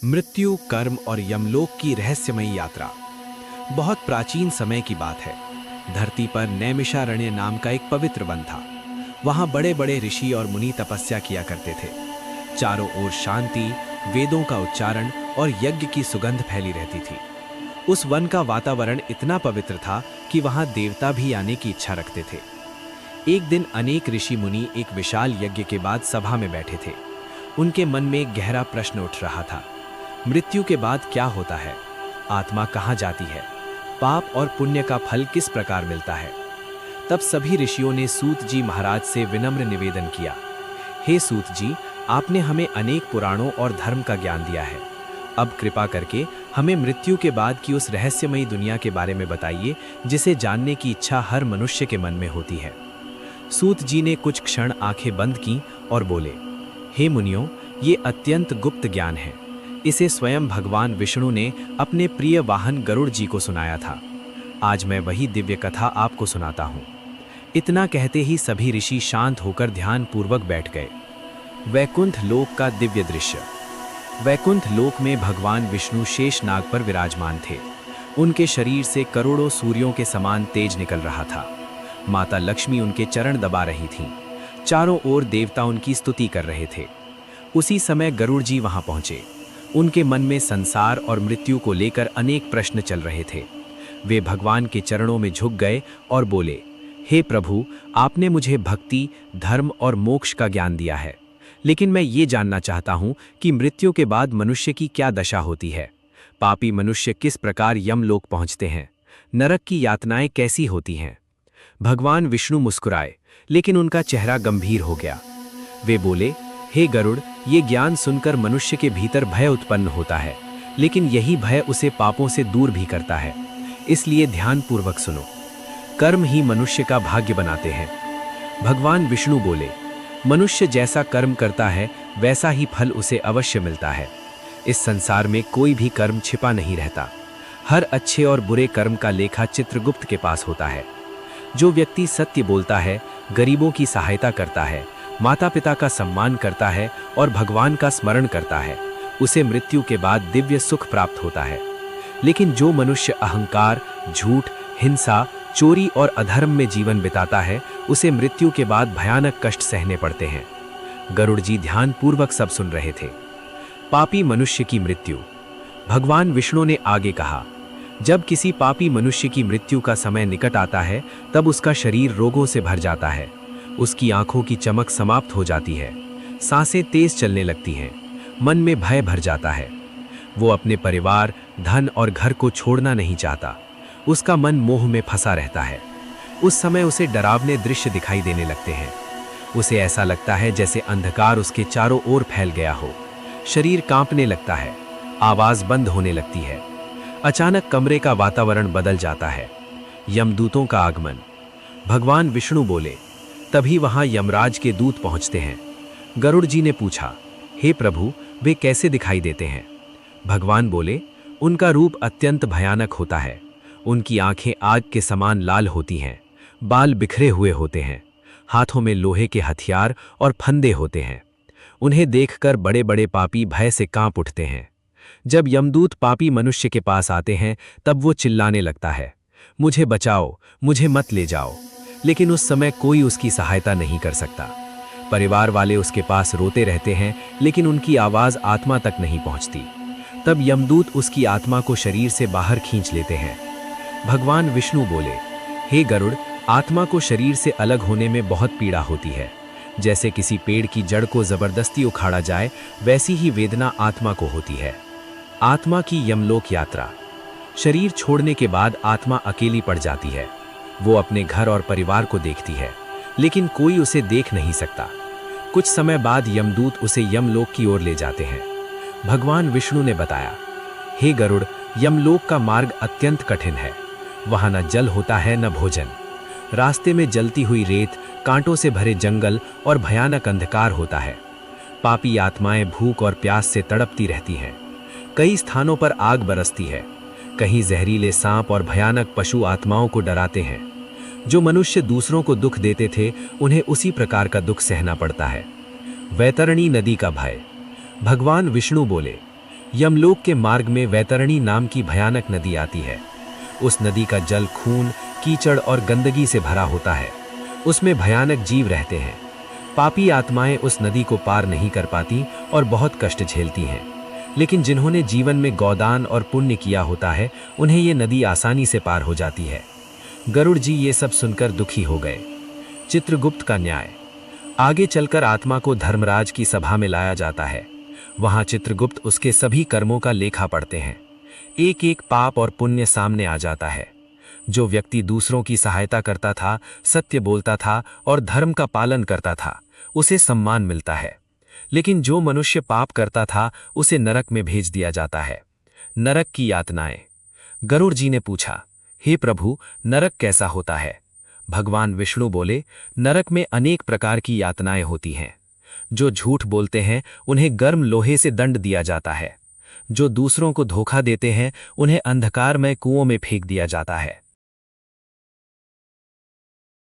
मृत्यु, कर्म और यमलोक की रहस्यमयी यात्रा। बहुत प्राचीन समय की बात है। धरती पर नैमिषारण्य नाम का एक पवित्र वन था। वहां बड़े बड़े ऋषि और मुनि तपस्या किया करते थे। चारों ओर शांति, वेदों का उच्चारण और यज्ञ की सुगंध फैली रहती थी। उस वन का वातावरण इतना पवित्र था कि वहां देवता भी आने की इच्छा रखते थे। एक दिन अनेक ऋषि मुनि एक विशाल यज्ञ के बाद सभा में बैठे थे। उनके मन में एक गहरा प्रश्न उठ रहा था। मृत्यु के बाद क्या होता है? आत्मा कहाँ जाती है? पाप और पुण्य का फल किस प्रकार मिलता है? तब सभी ऋषियों ने सूत जी महाराज से विनम्र निवेदन किया, हे सूत जी, आपने हमें अनेक पुराणों और धर्म का ज्ञान दिया है। अब कृपा करके हमें मृत्यु के बाद की उस रहस्यमयी दुनिया के बारे में बताइए, जिसे जानने की इच्छा हर मनुष्य के मन में होती है। सूत जी ने कुछ क्षण आंखें बंद की और बोले, हे मुनियों, ये अत्यंत गुप्त ज्ञान है। इसे स्वयं भगवान विष्णु ने अपने प्रिय वाहन गरुड़ जी को सुनाया था। आज मैं वही दिव्य कथा आपको सुनाता हूँ। इतना कहते ही सभी ऋषि शांत होकर ध्यान पूर्वक बैठ गए। वैकुंठ लोक का दिव्य दृश्य। वैकुंठ लोक में भगवान विष्णु शेषनाग पर विराजमान थे। उनके शरीर से करोड़ों सूर्यों के समान तेज निकल रहा था। माता लक्ष्मी उनके चरण दबा रही थीं। चारों ओर देवता उनकी स्तुति कर रहे थे। उसी समय गरुड़ जी वहां पहुंचे। उनके मन में संसार और मृत्यु को लेकर अनेक प्रश्न चल रहे थे। वे भगवान के चरणों में झुक गए और बोले, हे प्रभु, आपने मुझे भक्ति, धर्म और मोक्ष का ज्ञान दिया है, लेकिन मैं ये जानना चाहता हूँ कि मृत्यु के बाद मनुष्य की क्या दशा होती है। पापी मनुष्य किस प्रकार यमलोक पहुँचते हैं? नरक की यातनाएं कैसी होती हैं? भगवान विष्णु मुस्कुराए, लेकिन उनका चेहरा गंभीर हो गया। वे बोले, हे गरुड़, ये ज्ञान सुनकर मनुष्य के भीतर भय उत्पन्न होता है, लेकिन यही भय उसे पापों से दूर भी करता है। इसलिए ध्यानपूर्वक सुनो। कर्म ही मनुष्य का भाग्य बनाते हैं। भगवान विष्णु बोले, मनुष्य जैसा कर्म करता है वैसा ही फल उसे अवश्य मिलता है। इस संसार में कोई भी कर्म छिपा नहीं रहता। हर अच्छे और बुरे कर्म का लेखा चित्रगुप्त के पास होता है। जो व्यक्ति सत्य बोलता है, गरीबों की सहायता करता है, माता पिता का सम्मान करता है और भगवान का स्मरण करता है, उसे मृत्यु के बाद दिव्य सुख प्राप्त होता है। लेकिन जो मनुष्य अहंकार, झूठ, हिंसा, चोरी और अधर्म में जीवन बिताता है, उसे मृत्यु के बाद भयानक कष्ट सहने पड़ते हैं। गरुड़ जी ध्यानपूर्वक सब सुन रहे थे। पापी मनुष्य की मृत्यु। भगवान विष्णु ने आगे कहा, जब किसी पापी मनुष्य की मृत्यु का समय निकट आता है, तब उसका शरीर रोगों से भर जाता है। उसकी आंखों की चमक समाप्त हो जाती है, सांसें तेज चलने लगती हैं, मन में भय भर जाता है। वो अपने परिवार, धन और घर को छोड़ना नहीं चाहता। उसका मन मोह में फंसा रहता है। उस समय उसे डरावने दृश्य दिखाई देने लगते हैं। उसे ऐसा लगता है जैसे अंधकार उसके चारों ओर फैल गया हो। शरीर कांपने लगता है, आवाज बंद होने लगती है। अचानक कमरे का वातावरण बदल जाता है। यमदूतों का आगमन। भगवान विष्णु बोले, तभी वहां यमराज के दूत पहुंचते हैं। गरुड़ जी ने पूछा, हे प्रभु, वे कैसे दिखाई देते हैं? भगवान बोले, उनका रूप अत्यंत भयानक होता है। उनकी आंखें आग के समान लाल होती हैं, बाल बिखरे हुए होते हैं, हाथों में लोहे के हथियार और फंदे होते हैं। उन्हें देखकर बड़े बड़े पापी भय से कांप उठते हैं। जब यमदूत पापी मनुष्य के पास आते हैं, तब वो चिल्लाने लगता है, मुझे बचाओ, मुझे मत ले जाओ। लेकिन उस समय कोई उसकी सहायता नहीं कर सकता। परिवार वाले उसके पास रोते रहते हैं, लेकिन उनकी आवाज आत्मा तक नहीं पहुंचती। तब यमदूत उसकी आत्मा को शरीर से बाहर खींच लेते हैं। भगवान विष्णु बोले, हे गरुड़, आत्मा को शरीर से अलग होने में बहुत पीड़ा होती है। जैसे किसी पेड़ की जड़ को जबरदस्ती उखाड़ा जाए, वैसी ही वेदना आत्मा को होती है। आत्मा की यमलोक यात्रा। शरीर छोड़ने के बाद आत्मा अकेली पड़ जाती है। वो अपने घर और परिवार को देखती है, लेकिन कोई उसे देख नहीं सकता। कुछ समय बाद यमदूत उसे यमलोक की ओर ले जाते हैं। भगवान विष्णु ने बताया, हे गरुड़, यमलोक का मार्ग अत्यंत कठिन है। वहां न जल होता है, न भोजन। रास्ते में जलती हुई रेत, कांटों से भरे जंगल और भयानक अंधकार होता है। पापी आत्माएं भूख और प्यास से तड़पती रहती हैं। कई स्थानों पर आग बरसती है। कहीं जहरीले सांप और भयानक पशु आत्माओं को डराते हैं। जो मनुष्य दूसरों को दुख देते थे, उन्हें उसी प्रकार का दुख सहना पड़ता है। वैतरणी नदी का भय। भगवान विष्णु बोले, यमलोक के मार्ग में वैतरणी नाम की भयानक नदी आती है। उस नदी का जल खून, कीचड़ और गंदगी से भरा होता है। उसमें भयानक जीव रहते हैं। पापी आत्माएं उस नदी को पार नहीं कर पाती और बहुत कष्ट झेलती हैं। लेकिन जिन्होंने जीवन में गोदान और पुण्य किया होता है, उन्हें ये नदी आसानी से पार हो जाती है। गरुड़ जी ये सब सुनकर दुखी हो गए। चित्रगुप्त का न्याय। आगे चलकर आत्मा को धर्मराज की सभा में लाया जाता है। वहां चित्रगुप्त उसके सभी कर्मों का लेखा पढ़ते हैं। एक एक पाप और पुण्य सामने आ जाता है। जो व्यक्ति दूसरों की सहायता करता था, सत्य बोलता था और धर्म का पालन करता था, उसे सम्मान मिलता है। लेकिन जो मनुष्य पाप करता था, उसे नरक में भेज दिया जाता है। नरक की यातनाएं। गरुड़ जी ने पूछा, हे प्रभु, नरक कैसा होता है? भगवान विष्णु बोले, नरक में अनेक प्रकार की यातनाएं होती हैं। जो झूठ बोलते हैं, उन्हें गर्म लोहे से दंड दिया जाता है। जो दूसरों को धोखा देते हैं, उन्हें अंधकारमय कुओं में फेंक दिया जाता है।